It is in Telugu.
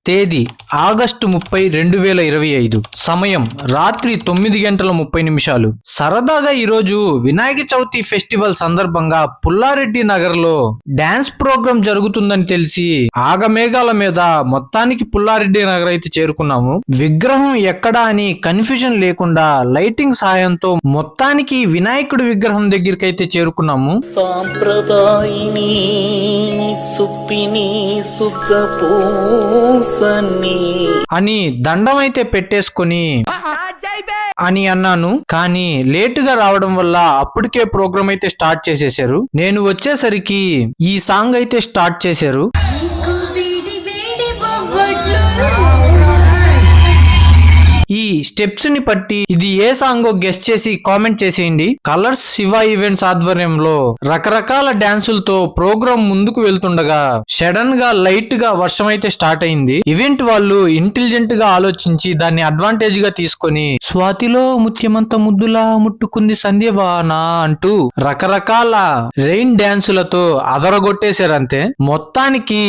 తేదీ ఆగస్టు 30, 2025. సమయం రాత్రి 9:30. సరదాగా ఈరోజు వినాయక చవితి ఫెస్టివల్ సందర్భంగా పుల్లారెడ్డి నగర్ లో డాన్స్ ప్రోగ్రాం జరుగుతుందని తెలిసి ఆగమేఘాల మీద మొత్తానికి పుల్లారెడ్డి నగర్ అయితే చేరుకున్నాము. విగ్రహం ఎక్కడా అని కన్ఫ్యూజన్ లేకుండా లైటింగ్ సహాయంతో మొత్తానికి వినాయకుడి విగ్రహం దగ్గరికి అయితే చేరుకున్నాము. సాంప్రదాయిని సుప్పిని అని దండం అయితే పెట్టేసుకొని అని అన్నాను. కానీ లేటుగా రావడం వల్ల అప్పటికే ప్రోగ్రామ్ అయితే స్టార్ట్ చేసేసారు. నేను వచ్చేసరికి ఈ సాంగ్ అయితే స్టార్ట్ చేశారు. ఈ స్టెప్స్ ని బట్టి ఇది ఏ సాంగో గెస్ట్ చేసి కామెంట్ చేసేయండి. కలర్స్ శివ ఈవెంట్స్ ఆధ్వర్యంలో రకరకాల డాన్సులతో ప్రోగ్రాం ముందుకు వెళ్తుండగా సడన్ గా లైట్ గా వర్షం అయితే స్టార్ట్ అయింది. ఈవెంట్ వాళ్ళు ఇంటెలిజెంట్ గా ఆలోచించి దాన్ని అడ్వాంటేజ్ గా తీసుకొని స్వాతిలో ముత్యమంత ముద్దులా ముట్టుకుంది సంధ్యవాన అంటూ రకరకాల రెయిన్ డాన్సులతో అదరగొట్టేశారంతే. మొత్తానికి